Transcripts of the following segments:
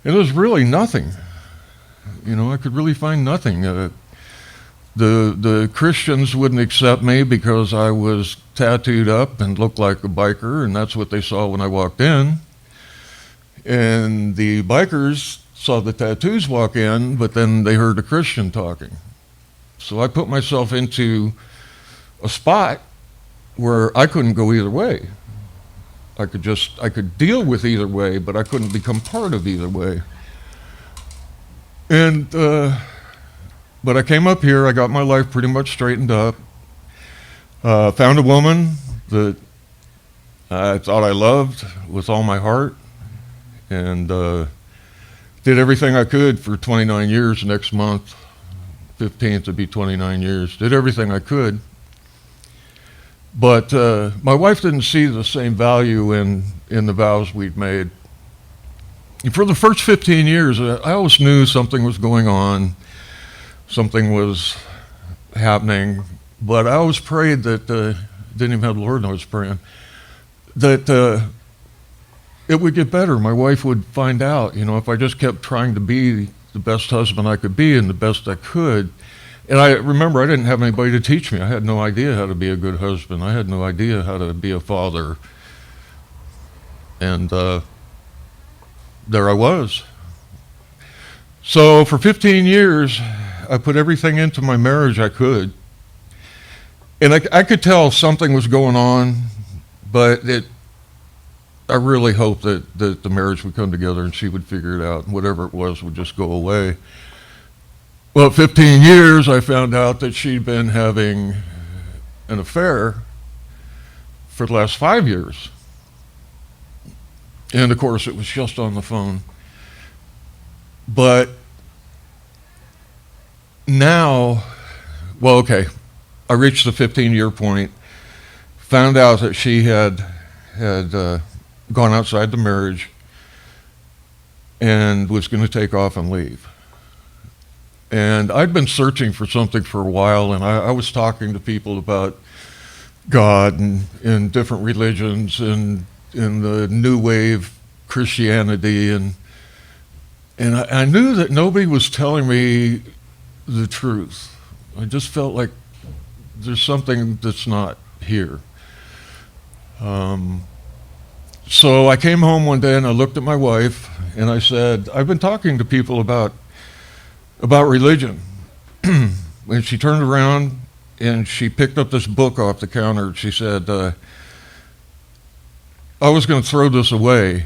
And it was really nothing. I could really find nothing. The Christians wouldn't accept me because I was tattooed up and looked like a biker, and that's what they saw when I walked in. And the bikers saw the tattoos walk in, but then they heard a Christian talking. So I put myself into a spot where I couldn't go either way. I could deal with either way, but I couldn't become part of either way. And, but I came up here, I got my life pretty much straightened up, found a woman that I thought I loved with all my heart, and did everything I could for 29 years. Next month, 15th, would be 29 years. Did everything I could. But my wife didn't see the same value in the vows we'd made. And for the first 15 years, I always knew something was going on, something was happening, but I always prayed that, didn't even have the Lord know I was praying, that it would get better. My wife would find out, if I just kept trying to be the best husband I could be and the best I could. And I remember I didn't have anybody to teach me. I had no idea how to be a good husband. I had no idea how to be a father. And there I was. So for 15 years, I put everything into my marriage I could. And I could tell something was going on, but I really hoped that the marriage would come together and she would figure it out, and whatever it was would just go away. Well, at 15 years, I found out that she'd been having an affair for the last 5 years. And of course, it was just on the phone. But now, I reached the 15-year point, found out that she had gone outside the marriage and was going to take off and leave. And I'd been searching for something for a while, and I was talking to people about God and different religions and the new wave Christianity, and I knew that nobody was telling me the truth. I just felt like there's something that's not here. So I came home one day and I looked at my wife and I said, I've been talking to people about religion. And she turned around and she picked up this book off the counter. She said, I was going to throw this away,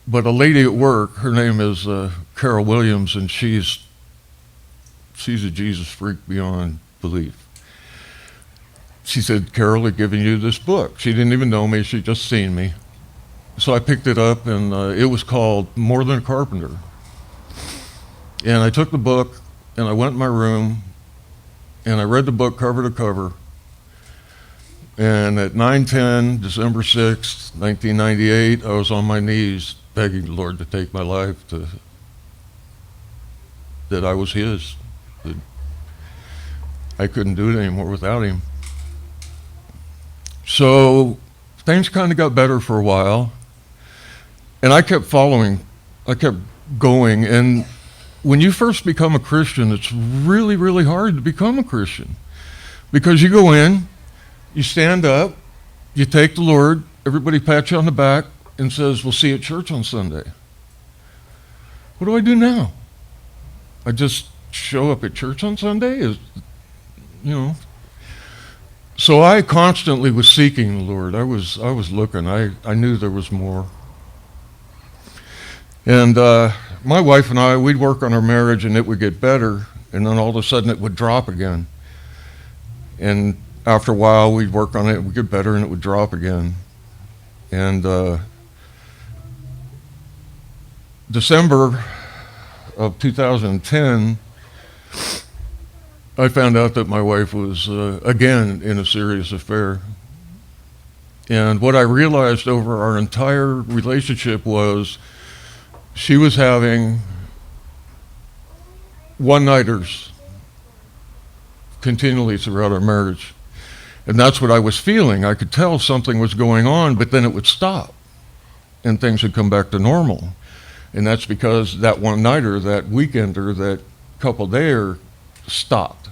but a lady at work, her name is Carol Williams, and she's a Jesus freak beyond belief. She said, Carol had given you this book. She didn't even know me, she'd just seen me. So I picked it up, and it was called More Than a Carpenter. And I took the book, and I went in my room, and I read the book cover to cover. And at 9/10, December 6th, 1998, I was on my knees begging the Lord to take my life, that I was His, that I couldn't do it anymore without Him. So things kind of got better for a while, and I kept going, and when you first become a Christian, it's really, really hard to become a Christian, because you go in, you stand up, you take the Lord, everybody pats you on the back and says, we'll see you at church on Sunday. What do I do now? I just show up at church on Sunday? So I constantly was seeking the Lord. I was looking. I knew there was more. And my wife and I, we'd work on our marriage and it would get better, and then all of a sudden it would drop again. And after a while, we'd work on it, it would get better, and it would drop again. And December of 2010, I found out that my wife was, again, in a serious affair. And what I realized over our entire relationship was she was having one-nighters continually throughout our marriage. And that's what I was feeling. I could tell something was going on, but then it would stop and things would come back to normal. And that's because that one-nighter, that weekender, that couple there stopped.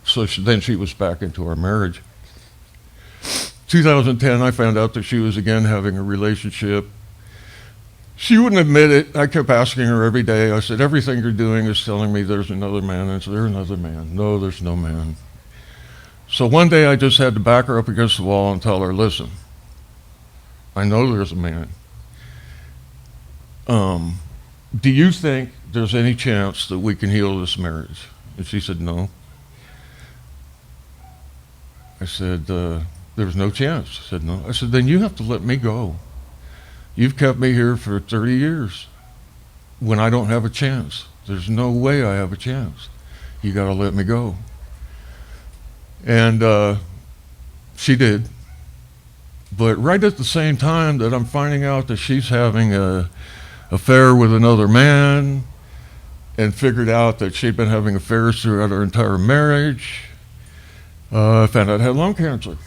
So then she was back into our marriage. 2010, I found out that she was again having a relationship. She wouldn't admit it. I kept asking her every day. I said, everything you're doing is telling me there's another man. And I said, there's another man. No, there's no man. So one day I just had to back her up against the wall and tell her, listen, I know there's a man. Do you think there's any chance that we can heal this marriage? And she said, no. I said, there's no chance. She said, no. I said, then you have to let me go. You've kept me here for 30 years when I don't have a chance. There's no way I have a chance. You got to let me go. And she did. But right at the same time that I'm finding out that she's having an affair with another man, and figured out that she'd been having affairs throughout her entire marriage, I found out I had lung cancer.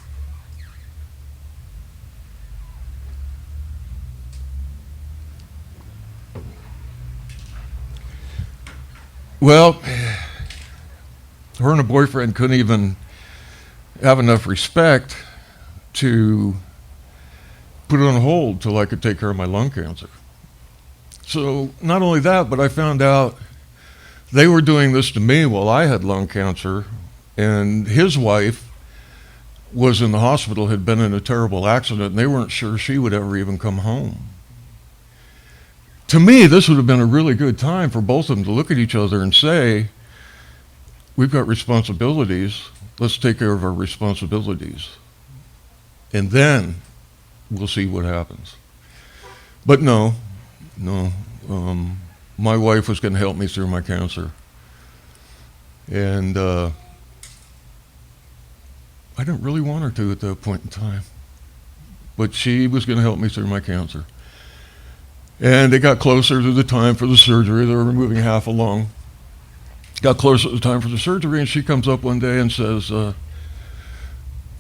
Well, her and a boyfriend couldn't even have enough respect to put it on hold till I could take care of my lung cancer. So not only that, but I found out they were doing this to me while I had lung cancer, and his wife was in the hospital, had been in a terrible accident, and they weren't sure she would ever even come home. To me, this would have been a really good time for both of them to look at each other and say, we've got responsibilities, let's take care of our responsibilities. And then we'll see what happens. But no, my wife was going to help me through my cancer. And I didn't really want her to at that point in time. But she was going to help me through my cancer. And it got closer to the time for the surgery. They were removing half a lung. Got closer to the time for the surgery, and she comes up one day and says,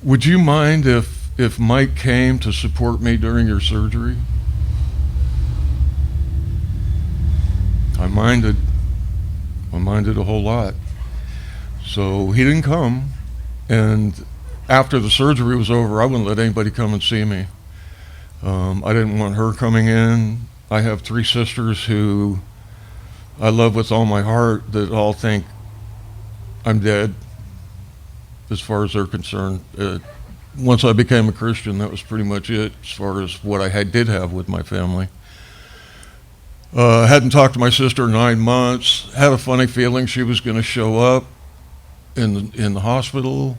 would you mind if Mike came to support me during your surgery? I minded a whole lot. So he didn't come, and after the surgery was over, I wouldn't let anybody come and see me. I didn't want her coming in. I have 3 sisters who I love with all my heart that all think I'm dead as far as they're concerned. Once I became a Christian, that was pretty much it as far as what I did have with my family. Hadn't talked to my sister in 9 months. Had a funny feeling she was going to show up in the hospital.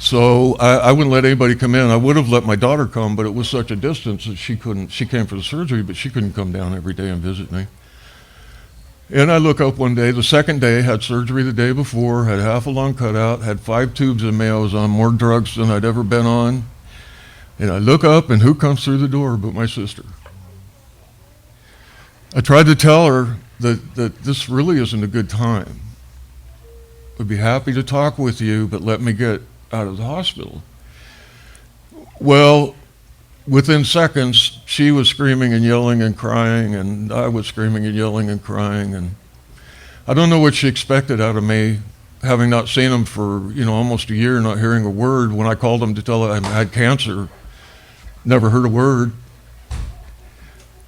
So I wouldn't let anybody come in. I would have let my daughter come, but it was such a distance that she couldn't. She came for the surgery, but she couldn't come down every day and visit me. And I look up one day, the second day, had surgery the day before, had half a lung cut out, had 5 tubes in me. I was on more drugs than I'd ever been on. And I look up, and who comes through the door but my sister? I tried to tell her that this really isn't a good time. I'd be happy to talk with you, but let me get out of the hospital. Well, within seconds, she was screaming and yelling and crying, and I was screaming and yelling and crying, and I don't know what she expected out of me, having not seen him for almost a year, not hearing a word. When I called him to tell her I had cancer, never heard a word.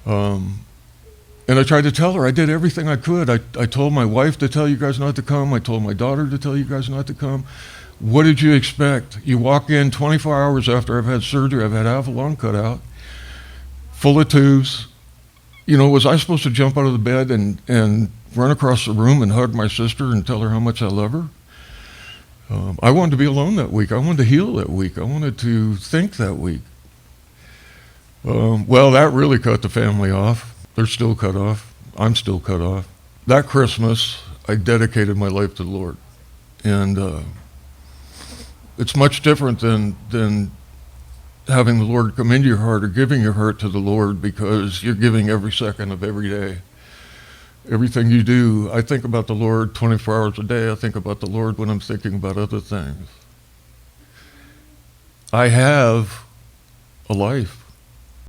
And I tried to tell her I did everything I could. I told my wife to tell you guys not to come. I told my daughter to tell you guys not to come. What did you expect? You walk in 24 hours after I've had surgery. I've had half a lung cut out, full of tubes. Was I supposed to jump out of the bed and run across the room and hug my sister and tell her how much I love her? I wanted to be alone that week. I wanted to heal that week. I wanted to think that week. Well, that really cut the family off. They're still cut off. I'm still cut off. That Christmas, I dedicated my life to the Lord. And it's much different than having the Lord come into your heart or giving your heart to the Lord, because you're giving every second of every day. Everything you do, I think about the Lord 24 hours a day. I think about the Lord when I'm thinking about other things. I have a life.